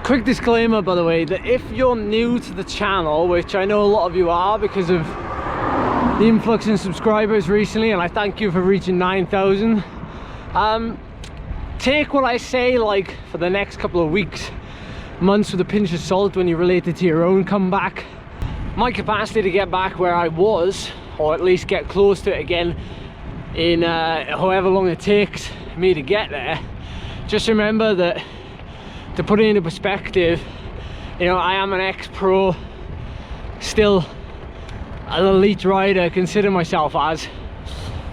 Quick disclaimer, by the way, that if you're new to the channel, which I know a lot of you are because of the influx in subscribers recently, and I thank you for reaching 9,000, take what I say like for the next couple of weeks, months with a pinch of salt when you relate it to your own comeback. My capacity to get back where I was, or at least get close to it again in however long it takes me to get there. Just remember that, to put it into perspective, you know, I am an ex-pro, still an elite rider, consider myself as,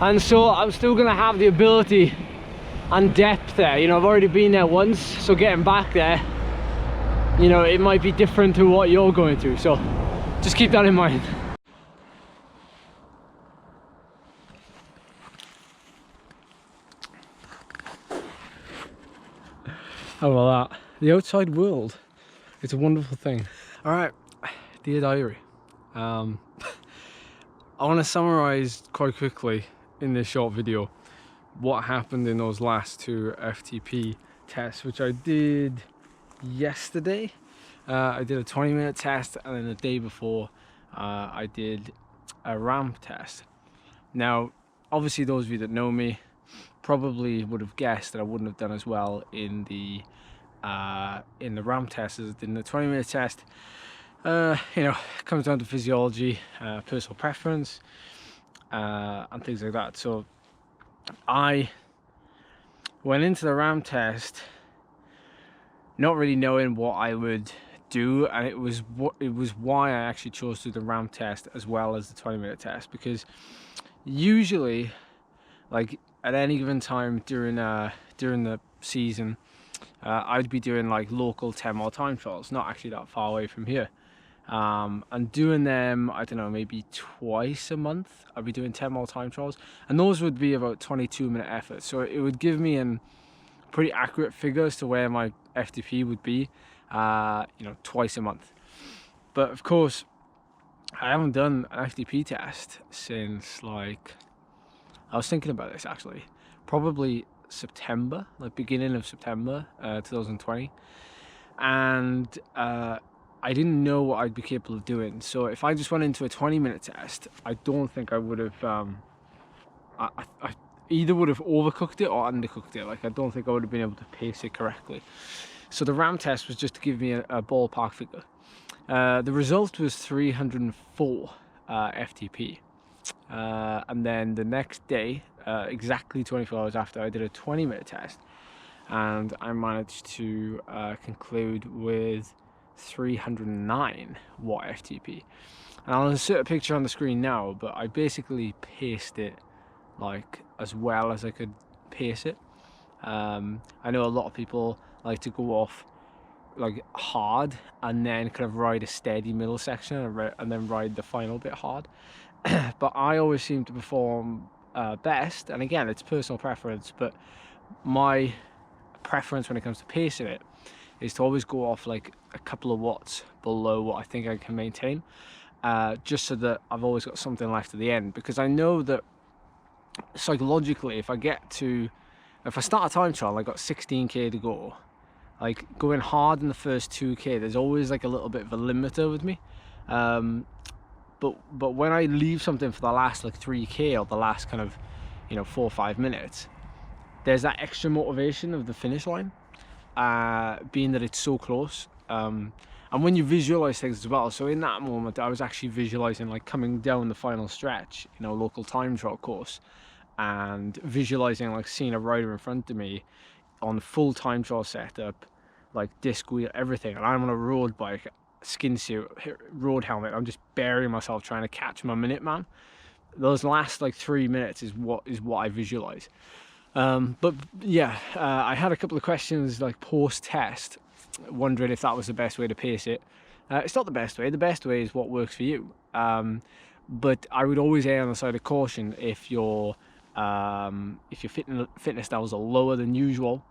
and so I'm still going to have the ability and depth there. You know, I've already been there once, so getting back there, you know, it might be different to what you're going through, so just keep that in mind. How about that? The outside world, it's a wonderful thing. All right, dear diary, I want to summarize quite quickly in this short video what happened in those last two FTP tests, which I did yesterday. I did a 20-minute test, and then the day before I did a ramp test. Now, obviously those of you that know me probably would have guessed that I wouldn't have done as well in the ramp test as I did in the 20-minute test. You know, it comes down to physiology, personal preference, and things like that. So I went into the ramp test not really knowing what I would do, and it was why I actually chose to do the ramp test as well as the 20-minute test, because usually, like at any given time during the season, I'd be doing like local 10-mile time trials, not actually that far away from here, and doing them, I don't know, maybe twice a month. I'd be doing 10-mile time trials, and those would be about 22-minute efforts, so it would give me a pretty accurate figure as to where my FTP would be, you know, twice a month. But of course, I haven't done an FTP test since, like, I was thinking about this actually, probably September, like beginning of September 2020, and I didn't know what I'd be capable of doing. So if I just went into a 20-minute test, I don't think I would have I either would have overcooked it or undercooked it. Like, I don't think I would have been able to pace it correctly. So the RAM test was just to give me a ballpark figure. The result was 304 FTP. And then the next day, exactly 24 hours after, I did a 20-minute test, and I managed to conclude with 309 watt FTP. And I'll insert a picture on the screen now, but I basically paced it like as well as I could pace it. I know a lot of people like to go off like hard and then kind of ride a steady middle section and then ride the final bit hard. But I always seem to perform best, and again, it's personal preference, but my preference when it comes to pacing it is to always go off like a couple of watts below what I think I can maintain, just so that I've always got something left at the end, because I know that psychologically, if I start a time trial, I got 16k to go, like going hard in the first 2k, there's always like a little bit of a limiter with me. But when I leave something for the last like 3k or the last kind of, you know, 4 or 5 minutes, there's that extra motivation of the finish line, being that it's so close. And when you visualize things as well, so in that moment I was actually visualizing like coming down the final stretch, you know, local time trial course, and visualizing like seeing a rider in front of me on full time trial setup, like disc wheel, everything, and I'm on a road bike, skin suit, road helmet. I'm just burying myself trying to catch my minute, man. Those last like 3 minutes is what I visualize. But yeah, I had a couple of questions like post test, wondering if that was the best way to pace it. It's not the best way. The best way is what works for you. But I would always err on the side of caution if your fitness levels are lower than usual,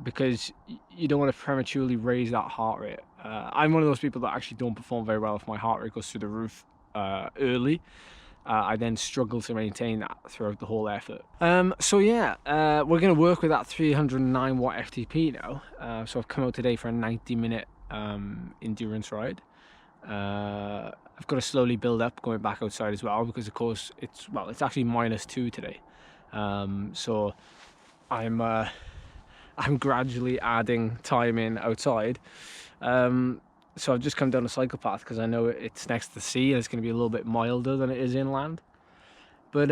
because you don't want to prematurely raise that heart rate. I'm one of those people that actually don't perform very well if my heart rate goes through the roof early. I then struggle to maintain that throughout the whole effort. So yeah, we're going to work with that 309 watt FTP now. So I've come out today for a 90-minute endurance ride. I've got to slowly build up going back outside as well, because of course it's actually -2 today. So I'm gradually adding time in outside. So I've just come down a cycle path because I know it's next to the sea and it's going to be a little bit milder than it is inland. But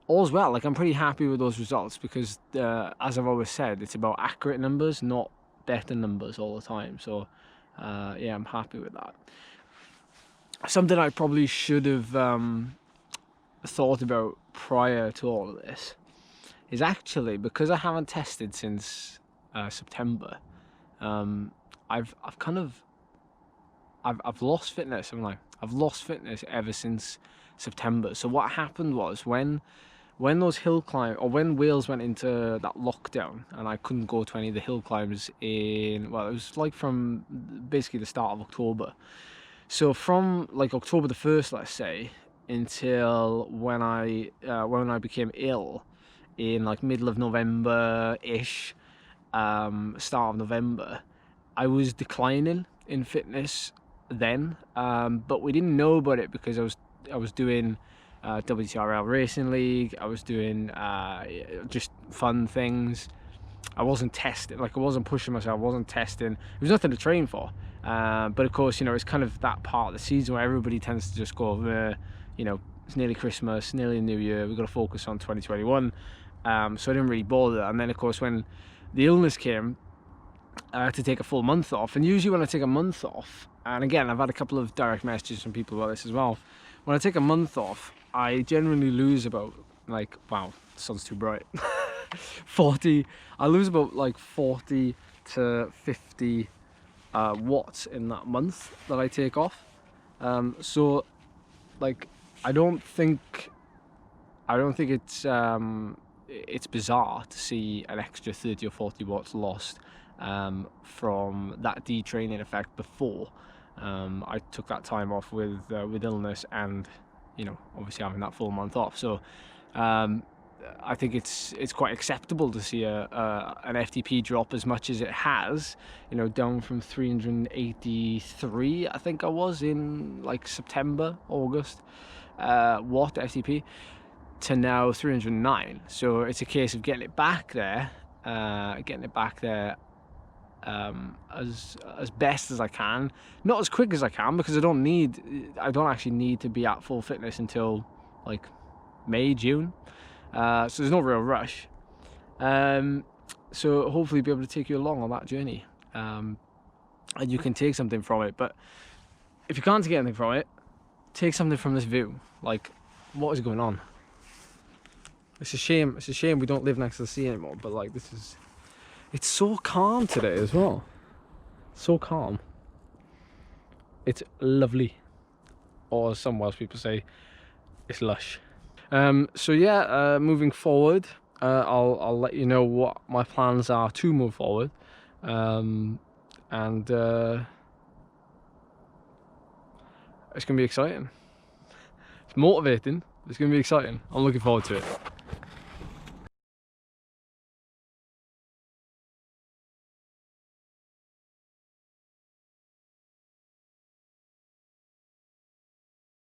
all's well. Like, I'm pretty happy with those results because, as I've always said, it's about accurate numbers, not better numbers all the time. So yeah, I'm happy with that. Something I probably should have thought about prior to all of this is actually, because I haven't tested since September, I've lost fitness. I've lost fitness ever since September. So what happened was when those hill climb, or when Wales went into that lockdown and I couldn't go to any of the hill climbs it was like from basically the start of October. So from like October the 1st, let's say, until when I became ill in like middle of November-ish, start of November, I was declining in fitness then, but we didn't know about it because I was doing WTRL Racing League. I was doing just fun things. I wasn't testing, like I wasn't pushing myself, I wasn't testing. There was nothing to train for. But of course, you know, it's kind of that part of the season where everybody tends to just go, you know, it's nearly Christmas, nearly New Year, we've got to focus on 2021. So I didn't really bother. And then of course, when the illness came, I had to take a full month off. And usually when I take a month off, and again, I've had a couple of direct messages from people about this as well, when I take a month off, I generally lose about, like, wow, the sun's too bright, 40, I lose about like 40 to 50 watts in that month that I take off. So like, I don't think it's bizarre to see an extra 30 or 40 watts lost from that detraining effect before I took that time off with illness and, you know, obviously having that full month off. So I think it's quite acceptable to see an FTP drop as much as it has, you know, down from 383, I think I was in like September, August, watt FTP, to now 309. So it's a case of getting it back there, as best as I can, not as quick as I can, because I don't actually need to be at full fitness until like May, June. So there's no real rush. So hopefully be able to take you along on that journey, and you can take something from it. But if you can't take anything from it, take something from this view. Like, what is going on? It's a shame we don't live next to the sea anymore, but like, it's so calm today as well. So calm. It's lovely. Or as some Welsh people say, it's lush. So yeah, moving forward, I'll let you know what my plans are to move forward, and it's gonna be exciting. It's motivating. It's gonna be exciting. I'm looking forward to it.